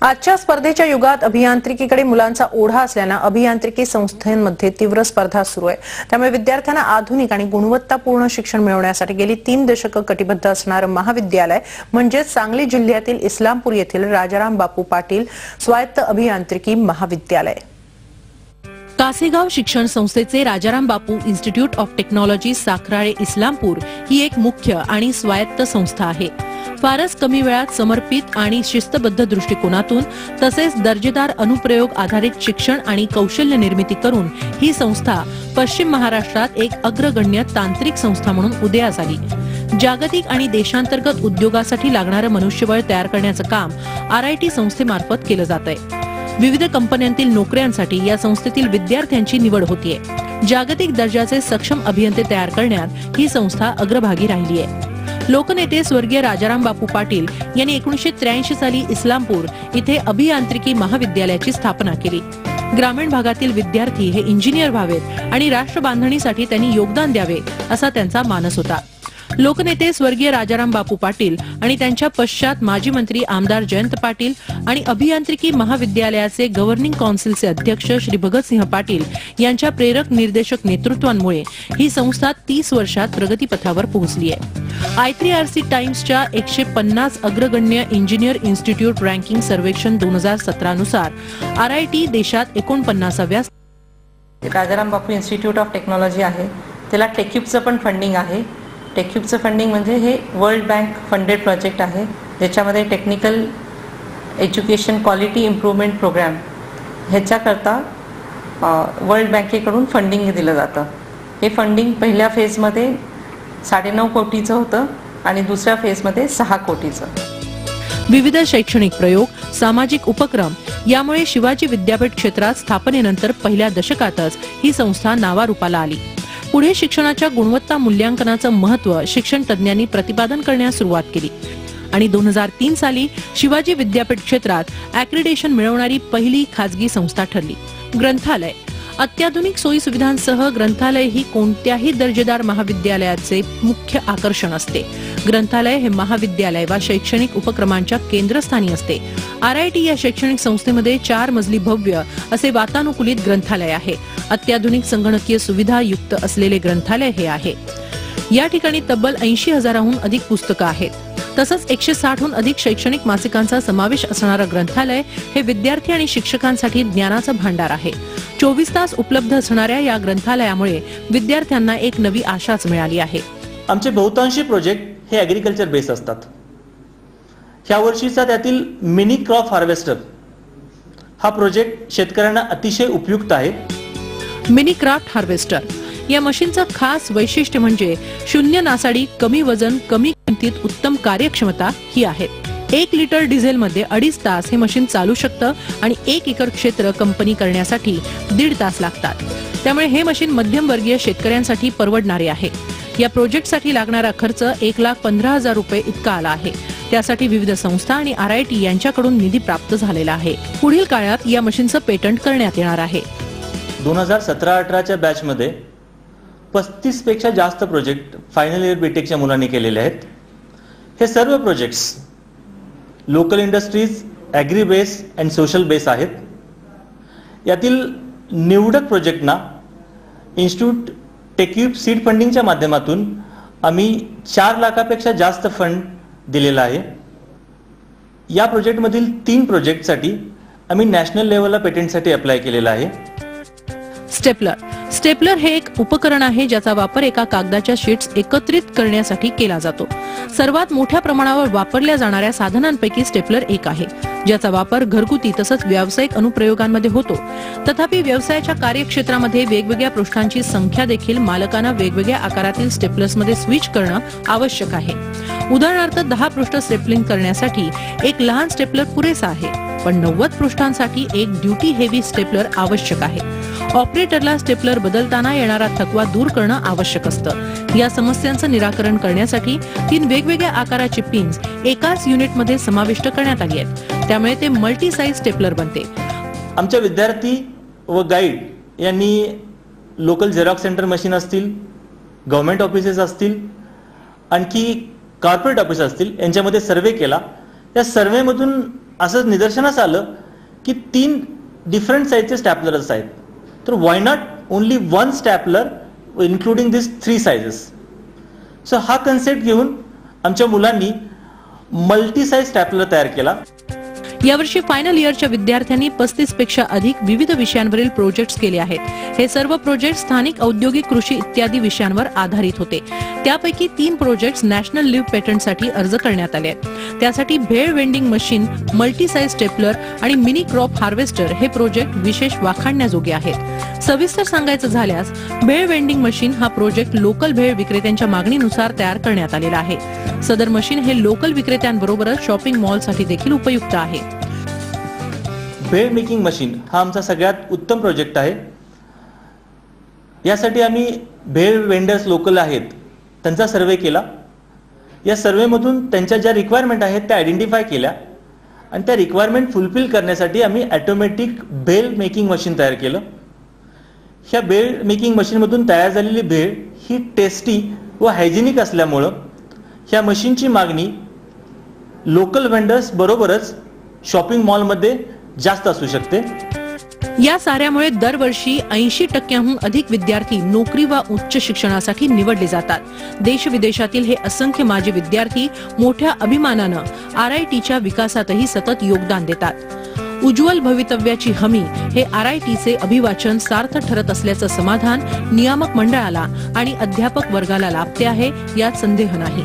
आजच्या स्पर्धेच्या युगात अभियांत्रिकीकडे मुलांचा ओढा असल्याने अभियांत्रिकी संस्थांमध्ये तीव्र स्पर्धा सुरू आहे। त्यामुळे विद्यार्थ्यांना आधुनिक आणि गुणवत्तापूर्ण शिक्षण मिळवण्यासाठी गेली 3 दशके कटिबद्ध असणारे महाविद्यालय म्हणजे सांगली जिल्ह्यातील इस्लामपूर येथील राजाराम बापू पाटील स्वायत्त अभियांत्रिकी महाविद्यालय। कासेगाव शिक्षण संस्थेचे Rajaram Bapu institute of technology Sakharale Islampur ही एक मुख्य आणि स्वायत्त संस्था आहे। फारच कमी वेळात समर्पित आणि शिस्तबद्ध दृष्टिकोनातून तसेच दर्जेदार अनुप्रयोग आधारित शिक्षण आणि कौशल्य निर्मिती करून ही संस्था पश्चिम महाराष्ट्रात एक अग्रगण्य तांत्रिक संस्था म्हणून उदयास आली। जागतिक आणि देशांतर्गत उद्योगासाठी लागणारे मनुष्यबळ तयार करण्याचे काम RIT संस्थेमार्फत केले जाते। विविध कंपन्यांतील नोकऱ्यांसाठी या संस्थेतील विद्यार्थ्यांची निवड होतीये। जागतिक दर्जाचे सक्षम अभियंते तयार करण्यात ही संस्था अग्रभागी राहिली आहे। लोकनेते स्वर्गीय राजाराम बापू पाटील यांनी 1983 साली इस्लामपूर इथे अभियांत्रिकी महाविद्यालयाची स्थापना केली। ग्रामीण भागातील विद्यार्थी हे इंजिनियर व्हावेत आणि राष्ट्र बांधणीसाठी त्यांनी योगदान द्यावे असा त्यांचा मानस होता। लोकनेते स्वर्गीय राजाराम बापू पाटील आणि त्यांच्या पश्चात माजी मंत्री आमदार जयंत पाटील आणि अभियांत्रिकी महाविद्यालयाचे गव्हर्निंग काउन्सिलचे अध्यक्ष श्री भगतसिंह पाटील यांच्या प्रेरक निर्देशक नेतृत्वामुळे ही संस्था 30 वर्षात प्रगतीपथावर पोहोचली आहे। I3RC टाइम्सच्या 150 अग्रगण्य इंजिनियर इन्स्टिट्यूट रँकिंग सर्वेक्षण 2017 नुसार RIT देशात 49व्या Rajaram Bapu institute of technology आहे। त्याला टेक्युबचं पण फंडिंग आहे। टेक्युबचं फंडिंग म्हणजे हे वर्ल्ड बँक फंडेड प्रोजेक्ट आहे, ज्याच्यामध्ये technical education quality improvement programme ह्याच्याकरता वर्ल्ड बँकेकडून फंडिंग दिलं जातं। हे फंडिंग पहिल्या फेजमध्ये 9.5 कोटीचं होतं आणि दुसऱ्या फेजमध्ये 6 कोटीचं। विविध शैक्षणिक प्रयोग, सामाजिक उपक्रम यामुळे शिवाजी विद्यापीठ क्षेत्रात स्थापनेनंतर पहिल्या दशकातच ही संस्था नावारूपाला आली। पुढे शिक्षणाच्या गुणवत्ता मूल्यांकनाचं महत्त्व शिक्षण तज्ञांनी प्रतिपादन करण्यास सुरुवात केली आणि 2003 साली शिवाजी विद्यापीठ क्षेत्रात ॲक्रिडेशन मिळवणारी पहिली खाजगी संस्था ठरली। ग्रंथालय अत्याधुनिक सोयी सुविधांसह ग्रंथालय ही कोणत्याही दर्जेदार महाविद्यालयाचे मुख्य आकर्षण असते। ग्रंथालय हे महाविद्यालय वा शैक्षणिक उपक्रमांच्या केंद्रस्थानी असते। RIT या शैक्षणिक संस्थेमध्ये 4 मजली भव्य असे वातानुकूलित ग्रंथालय आहे। अत्याधुनिक संगणकीय सुविधा युक्त असलेले ग्रंथालय हे आहे। या ठिकाणी तब्बल 80,000हून अधिक पुस्तकं आहेत। तसंच 160हून अधिक शैक्षणिक मासिकांचा समावेश असणारं ग्रंथालय हे विद्यार्थी आणि शिक्षकांसाठी ज्ञानाचा भांडार आहे। 24 तास उपलब्ध असणाऱ्या या ग्रंथालयामुळे विद्यार्थ्यांना एक नवी आशाच मिळाली आहे। आमचे बहुतांशी प्रोजेक्ट हे ॲग्रिकल्चर बेस असतात। ह्या वर्षीचा त्यातील मिनी क्रॉप हार्वेस्टर हा प्रोजेक्ट शेतकऱ्यांना अतिशय उपयुक्त आहे। मिनी क्राफ्ट हार्वेस्टर या मशीनचं खास वैशिष्ट्य म्हणजे शून्य नासाडी, कमी वजन, कमी किमतीत उत्तम कार्यक्षमता ही आहे। 1 लिटर डिझेल मध्ये 2.5 तास हे मशीन चालू शकतं आणि 1 एकर क्षेत्र कंपनी करण्यासाठी 1.5 तास लागतात। त्यामुळे हे मशीन मध्यमवर्गीय शेतकऱ्यांसाठी परवडणारे आहे। या प्रोजेक्टसाठी लागणारा खर्च 1,15,000 रुपये इतका आला आहे। त्यासाठी विविध संस्था आणि RIT यांच्याकडून निधी प्राप्त झालेला आहे। पुढील काळात या मशीनचं पेटंट करण्यात येणार आहे। 2017-18च्या बॅचमध्ये 35 पेक्षा जास्त प्रोजेक्ट फायनल इयर बीटेकच्या मुलांनी केलेले आहेत। हे सर्व projects local industries, agri base and social base आहेत। यातील निवडक प्रोजेक्टना इन्स्टिट्यूट टेक्युब सीड फंडिंगच्या माध्यमातून आम्ही 4 लाखापेक्षा जास्त फंड दिलेला आहे। या प्रोजेक्टमधील 3 प्रोजेक्टसाठी आम्ही नॅशनल लेव्हलला पेटंटसाठी अप्लाय केलेला आहे। स्टेपलर हे एक उपकरण आहे ज्याचा वापर एका कागदाच्या शीट्स एकत्रित करण्यासाठी केला जातो। सर्वात मोठ्या प्रमाणावर वापरल्या जाणाऱ्या साधनांपैकी स्टेपलर एक आहे, ज्याचा वापर घरगुती तसंच व्यावसायिक अनुप्रयोगांमध्ये होतो। तथापि व्यवसायाच्या कार्यक्षेत्रामध्ये वेगवेगळ्या पृष्ठांची संख्या देखील मालकांना वेगवेगळ्या आकारातील स्टेपलर्समध्ये स्विच करणं आवश्यक आहे। उदाहरणार्थ 10 पृष्ठ स्टेपलिंग करण्यासाठी एक लहान स्टेपलर पुरेसा आहे, पण 90 पृष्ठांसाठी एक ड्युटी हेवी स्टेपलर आवश्यक आहे। ऑपरेटरला स्टेपलर बदलताना येणारा थकवा दूर करणं आवश्यक असतं। या समस्यांचं निराकरण करण्यासाठी 3 वेगवेगळ्या आकाराची पिन्स एकाच युनिटमध्ये समाविष्ट करण्यात आली आहेत। त्यामुळे ते मल्टी साइज स्टेपलर बनते। आमच्या विद्यार्थी व गाईड यांनी लोकल झेरॉक्स सेंटर मशीन असतील, गव्हर्नमेंट ऑफिसेस असतील, आणखी कॉर्पोरेट ऑफिस असतील यांच्यामध्ये सर्वे केला। या सर्वेमधून असं निदर्शनास आलं की 3 डिफरंट साईजचे स्टॅपलर्स आहेत, तर why not only 1 stapler including this 3 sizes. So हा कन्सेप्ट घेऊन आमच्या मुलांनी मल्टी साइज स्टॅपलर तयार केला. यावर्षी फायनल इयरच्या विद्यार्थ्यांनी 35 पेक्षा अधिक विविध विषयांवरील प्रोजेक्ट्स केले आहेत. हे सर्व प्रोजेक्ट स्थानिक औद्योगिक कृषी इत्यादी विषयांवर आधारित होते. त्यापैकी 3 प्रोजेक्ट्स नॅशनल लिव्ह पेटंटसाठी अर्ज करण्यात आले आहेत. त्यासाठी bhel vending machine, multi size stapler आणि मिनी क्रॉप हार्वेस्टर हे प्रोजेक्ट विशेष वाखाणण्याजोगे आहेत. सविस्तर सांगायचं झाल्यास भेळ वेंडिंग मशीन हा प्रोजेक्ट लोकल भेळ विक्रेत्यांच्या मागणीनुसार तयार करण्यात आलेला आहे. सदर मशीन हे लोकल विक्रेत्यांबरोबरच शॉपिंग मॉलसाठी देखील उपयुक्त आहे. भेळ मेकिंग मशीन हा आमचा सगळ्यात उत्तम प्रोजेक्ट आहे. यासाठी आम्ही भेळ वेंडर्स लोकल आहेत त्यांचा सर्वे केला. या सर्वेमधून त्यांच्या ज्या रिक्वायरमेंट आहेत त्या आयडेंटिफाय केल्या आणि त्या रिक्वायरमेंट फुलफिल करण्यासाठी आम्ही ऑटोमॅटिक भेळ मेकिंग मशीन तयार केलं. ह्या भेळ मेकिंग मशीनमधून तयार झालेली भेळ ही टेस्टी व हायजेनिक असल्यामुळं ह्या मशीनची मागणी लोकल वेंडर्स बरोबरच शॉपिंग मॉलमध्ये जास्त असू शकते. या साऱ्यामुळे दरवर्षी 80% अधिक विद्यार्थी नोकरी व उच्च शिक्षणासाठी निवडले जातात. देश विदेशातील हे असंख्य माजी विद्यार्थी मोठ्या अभिमानानं RITच्या विकासातही सतत योगदान देतात. उज्ज्वल भवितव्याची हमी हे RITचे अभिवाचन सार्थ ठरत असल्याचं समाधान नियामक मंडळाला आणि अध्यापक वर्गाला लाभते आहे, यात संदेह नाही.